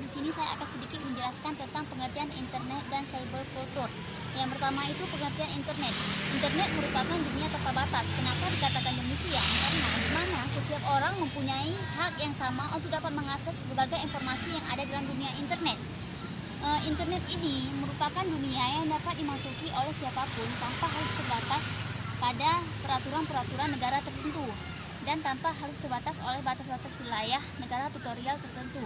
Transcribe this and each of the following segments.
di sini saya akan sedikit menjelaskan tentang pengertian internet dan cyberkultur. Yang pertama itu pengertian internet. Internet merupakan dunia tanpa batas. Kenapa dikatakan demikian? Karena di mana setiap orang mempunyai hak yang sama untuk dapat mengakses berbagai informasi yang ada dalam dunia internet. Internet ini merupakan dunia yang dapat dimasuki oleh siapapun tanpa harus terbatas pada peraturan-peraturan negara tertentu dan tanpa harus terbatas oleh batas-batas wilayah negara tutorial tertentu.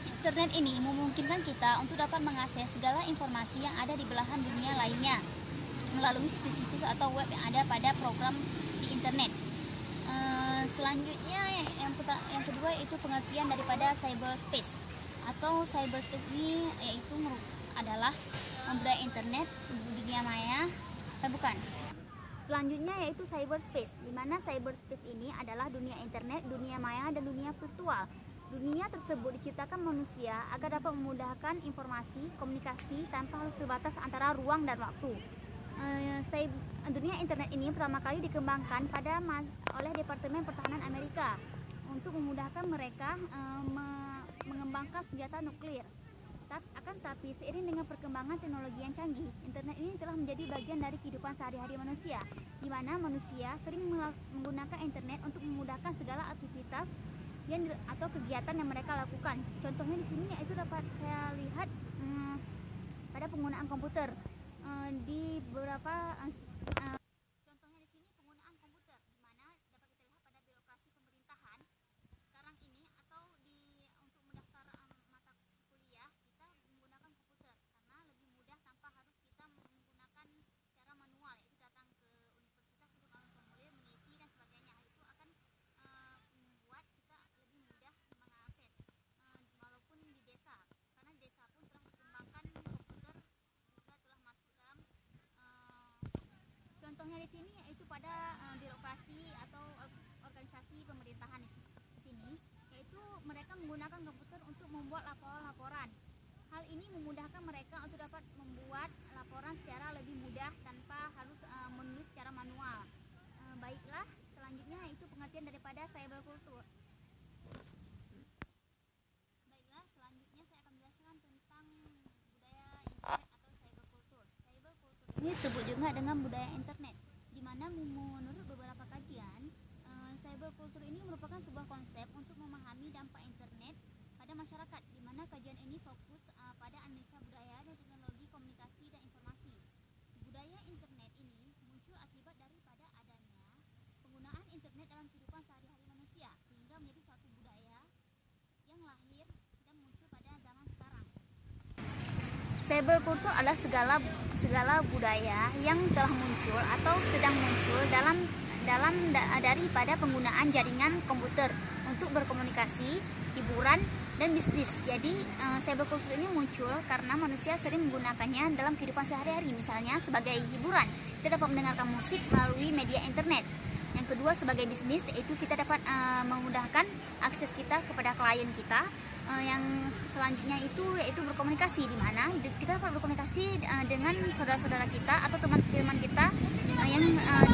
Internet ini memungkinkan kita untuk dapat mengakses segala informasi yang ada di belahan dunia lainnya melalui situs-situs atau web yang ada pada program di internet. Selanjutnya yang kedua itu pengertian daripada cyberspace. Atau cyberspace ini yaitu adalah budaya internet, dunia maya, bukan. Selanjutnya yaitu cyberspace, di mana cyberspace ini adalah dunia internet, dunia maya, dan dunia virtual. Dunia tersebut diciptakan manusia agar dapat memudahkan informasi, komunikasi tanpa harus terbatas antara ruang dan waktu. Dunia internet ini pertama kali dikembangkan oleh Departemen Pertahanan Amerika untuk memudahkan mereka mengembangkan senjata nuklir. Akan tetapi seiring dengan perkembangan teknologi yang canggih, internet ini telah menjadi bagian dari kehidupan sehari-hari manusia, di mana manusia sering menggunakan internet untuk memudahkan segala aktivitas atau kegiatan yang mereka lakukan. Contohnya di sini yaitu dapat saya lihat pada penggunaan komputer di beberapa contohnya di sini penggunaan komputer, di mana dapat kita lihat pada birokrasi pemerintahan sekarang ini atau untuk mendaftar mata kuliah kita menggunakan komputer karena lebih mudah tanpa harus kita menggunakan cara manual, yaitu datang ke universitas untuk mengambil formulir, mengisi dan sebagainya. Itu akan membuat kita lebih mudah mengakses walaupun di desa, karena di desa pun telah dikembangkan komputer juga telah masuk dalam contohnya di sini yaitu pada birokrasi atau organisasi pemerintahan di sini, yaitu mereka menggunakan komputer untuk membuat laporan-laporan. Hal ini memudahkan mereka untuk dapat membuat laporan secara lebih mudah tanpa harus menulis secara manual. Baiklah, selanjutnya itu pengertian daripada cyberkultur. Baiklah, selanjutnya saya akan menjelaskan tentang budaya internet atau cyberkultur. Cyberkultur ini disebut juga dengan budaya internet, di mana menurut beberapa kajian, cyberkultur ini merupakan sebuah konsep untuk memahami dampak internet pada masyarakat, di mana kajian ini fokus pada analisa budaya dan teknologi komunikasi dan informasi. Budaya internet ini muncul akibat daripada adanya penggunaan internet dalam kehidupan sehari-hari manusia, sehingga menjadi suatu budaya yang lahir dan muncul pada zaman sekarang. Cyberkultur adalah segala budaya yang telah muncul atau sedang muncul daripada penggunaan jaringan komputer untuk berkomunikasi, hiburan, dan bisnis. Jadi cyberkultur ini muncul karena manusia sering menggunakannya dalam kehidupan sehari-hari. Misalnya sebagai hiburan, kita dapat mendengarkan musik melalui media internet. Yang kedua sebagai bisnis, yaitu kita dapat memudahkan akses kita kepada klien kita. Yang selanjutnya itu yaitu berkomunikasi, di mana kita dapat berkomunikasi dengan saudara-saudara kita atau teman-teman kita yang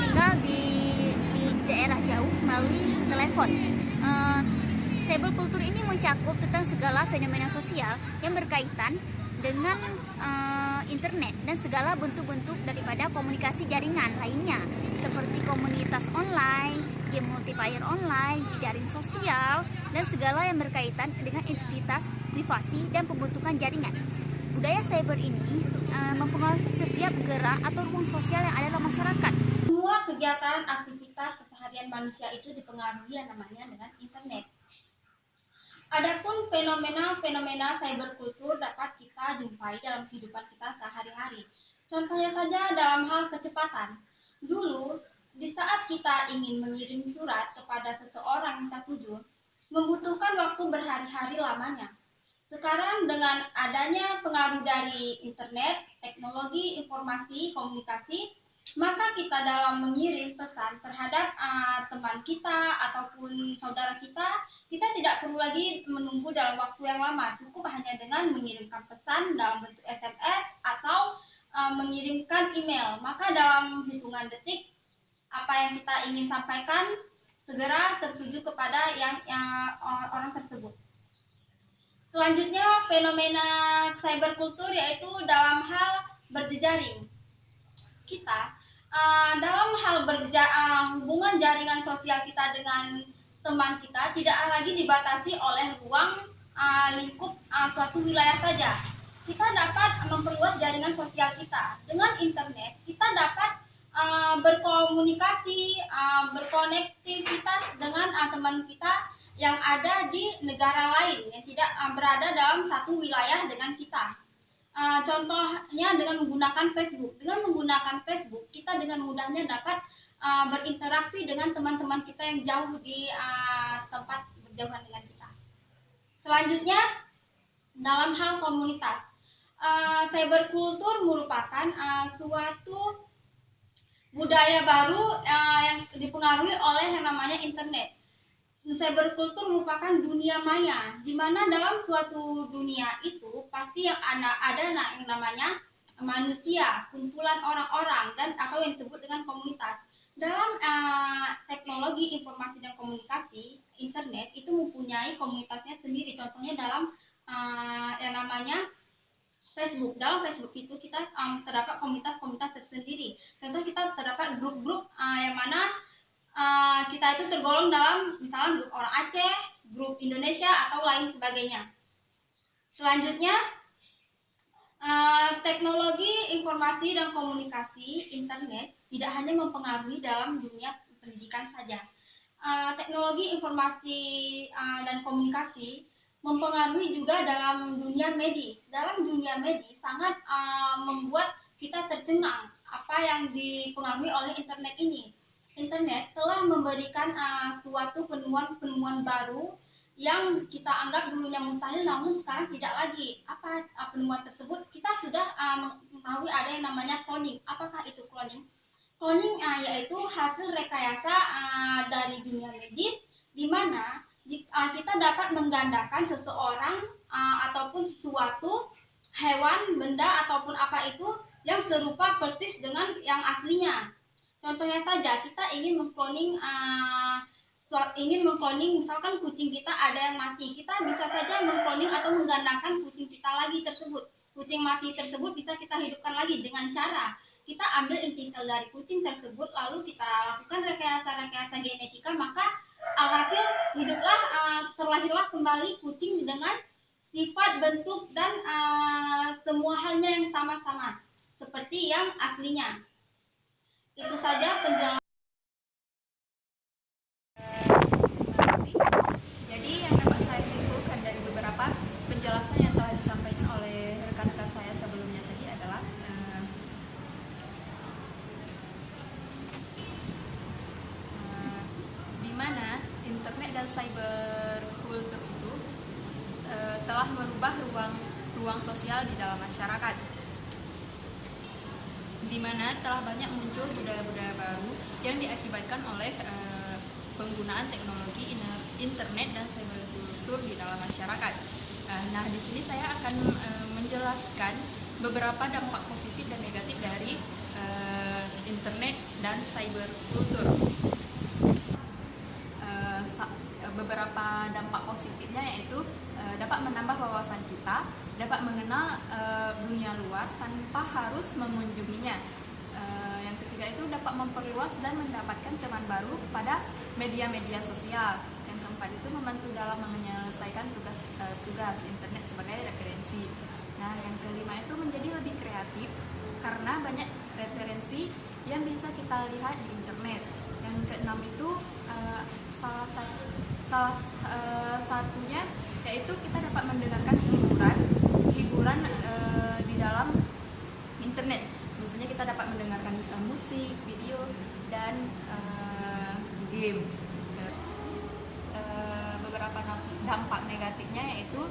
tinggal di daerah jauh melalui telepon. Cyberkultur ini mencakup tentang segala fenomena sosial yang berkaitan dengan internet dan segala bentuk-bentuk daripada komunikasi jaringan lainnya, seperti komunitas online, game multiplayer online, jejaring sosial, dan segala yang berkaitan dengan identitas, privasi, dan pembentukan jaringan. Budaya cyber ini mempengaruhi setiap gerak atau ruang sosial yang ada dalam masyarakat. Semua kegiatan aktivitas keseharian manusia itu dipengaruhi yang namanya dengan internet. Adapun fenomena cyberkultur dapat kita jumpai dalam kehidupan kita sehari-hari. Contohnya saja dalam hal kecepatan. Dulu, di saat kita ingin mengirim surat kepada seseorang yang kita tuju, membutuhkan waktu berhari-hari lamanya. Sekarang dengan adanya pengaruh dari internet, teknologi, informasi, komunikasi, maka kita dalam mengirim pesan terhadap teman kita ataupun saudara kita tidak perlu lagi menunggu dalam waktu yang lama. Cukup hanya dengan mengirimkan pesan dalam bentuk SMS atau mengirimkan email. Maka dalam hitungan detik apa yang kita ingin sampaikan segera tertuju kepada orang tersebut. Selanjutnya, fenomena cyberkultur yaitu dalam hal berjejaring. Kita dalam hal hubungan jaringan sosial kita dengan teman kita tidak lagi dibatasi oleh ruang lingkup suatu wilayah saja. Kita dapat memperluas jaringan sosial kita dengan internet. Kita dapat berkomunikasi, berkonektivitas dengan teman kita yang ada di negara lain yang tidak berada dalam satu wilayah dengan kita. Contohnya dengan menggunakan Facebook. Dengan menggunakan Facebook, kita dengan mudahnya dapat berinteraksi dengan teman-teman kita yang jauh di tempat berjauhan dengan kita. Selanjutnya, dalam hal komunitas, cyberkultur merupakan suatu budaya baru yang dipengaruhi oleh yang namanya internet. Cyberkultur merupakan dunia maya, di mana dalam suatu dunia itu pasti yang ada yang namanya manusia, kumpulan orang-orang dan atau yang disebut dengan komunitas. Dalam teknologi informasi dan komunikasi, internet itu mempunyai komunitasnya sendiri. Contohnya dalam yang namanya Facebook. Dalam Facebook itu kita terdapat komunitas-komunitas tersendiri. Contoh kita terdapat grup-grup yang mana kita itu tergolong dalam misalnya grup orang Aceh, grup Indonesia atau lain sebagainya. Selanjutnya, teknologi informasi dan komunikasi internet tidak hanya mempengaruhi dalam dunia pendidikan saja. Teknologi informasi dan komunikasi mempengaruhi juga dalam dunia medis. Dalam dunia medis sangat membuat kita tercengang apa yang dipengaruhi oleh internet ini. Internet telah memberikan suatu penemuan-penemuan baru yang kita anggap dulunya mustahil, namun sekarang tidak lagi. Apa penemuan tersebut? Kita sudah mengetahui ada yang namanya cloning. Apakah itu cloning? Cloning yaitu hasil rekayasa dari dunia medis, di mana kita dapat menggandakan seseorang ataupun sesuatu, hewan, benda ataupun apa itu yang serupa persis dengan yang aslinya. Contohnya saja, kita ingin mengkloning misalkan kucing kita ada yang mati, kita bisa saja mengkloning atau menggandakan kucing kita lagi tersebut. Kucing mati tersebut bisa kita hidupkan lagi dengan cara kita ambil inti sel dari kucing tersebut, lalu kita lakukan rekayasa genetika, maka alhasil terlahirlah kembali kucing dengan sifat, bentuk, dan semua halnya yang sama-sama seperti yang aslinya. Itu saja penjelasan. Jadi yang dapat saya simpulkan dari beberapa penjelasan yang telah disampaikan oleh rekan-rekan saya sebelumnya tadi adalah di mana internet dan cyberkultur itu telah merubah ruang sosial di dalam masyarakat, di mana telah banyak muncul budaya-budaya baru yang diakibatkan oleh penggunaan teknologi internet dan cyberkultur di dalam masyarakat. Nah, di sini saya akan menjelaskan beberapa dampak positif dan negatif dari internet dan cyberkultur. Beberapa dampak positifnya yaitu dapat menambah wawasan kita, dapat mengenal dunia luar tanpa harus mengunjunginya. Yang ketiga itu dapat memperluas dan mendapatkan teman baru pada media-media sosial. Yang keempat itu membantu dalam menyelesaikan tugas internet sebagai referensi. Nah, yang kelima itu menjadi lebih kreatif karena banyak referensi yang bisa kita lihat di internet. Yang keenam itu salah satunya yaitu kita dapat mendengarkan hiburan di dalam internet. Misalnya kita dapat mendengarkan musik, video, dan game. Beberapa dampak negatifnya yaitu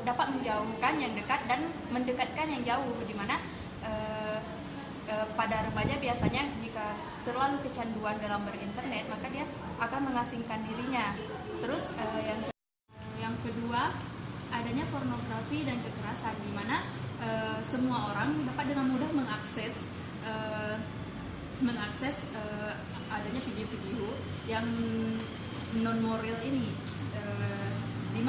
dapat menjauhkan yang dekat dan mendekatkan yang jauh, di mana pada remaja biasanya jika terlalu kecanduan dalam berinternet maka dia akan mengasingkan dirinya. Terus yang kedua, adanya pornografi dan kekerasan, di mana semua orang dapat dengan mudah mengakses adanya video-video yang non moral ini, di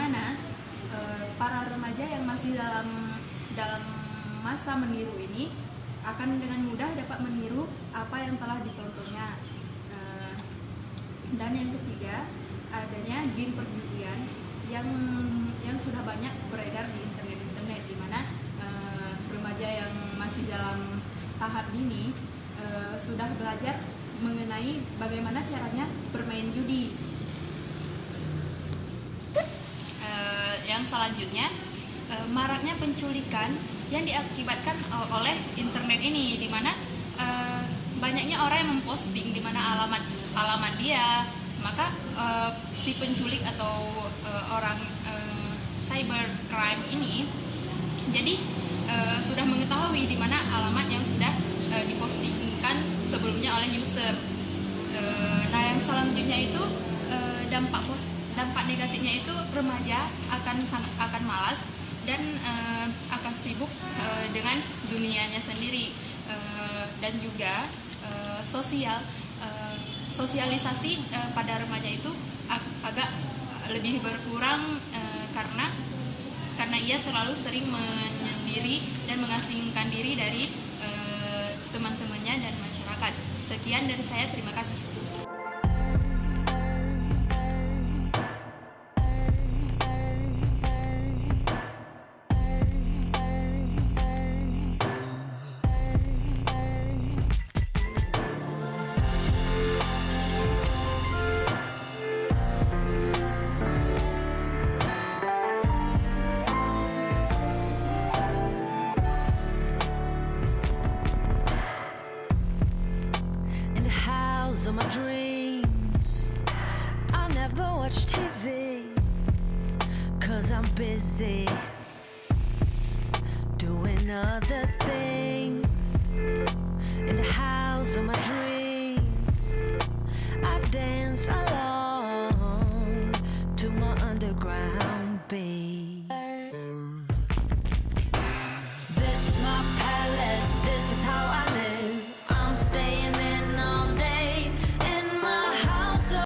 yang masih dalam masa meniru ini akan dengan mudah dapat meniru apa yang telah ditontonnya. Dan yang ketiga, adanya game perjudian yang sudah banyak beredar di internet, di mana remaja yang masih dalam tahap ini sudah belajar mengenai bagaimana caranya bermain judi. Yang selanjutnya, maraknya penculikan yang diakibatkan oleh internet ini, di mana banyaknya orang yang memposting di mana alamat dia, maka si penculik atau orang cyber crime ini jadi sudah mengetahui di mana alamat yang sudah dipostingkan sebelumnya oleh user. Nah, yang selanjutnya itu dampak negatifnya itu remaja akan malas dan akan sibuk dengan dunianya sendiri, dan juga sosialisasi pada remaja itu agak lebih berkurang karena ia terlalu sering menyendiri dan mengasingkan diri dari teman-temannya dan masyarakat. Sekian dari saya, terima kasih. Of my dreams, I never watch TV, 'cause I'm busy doing other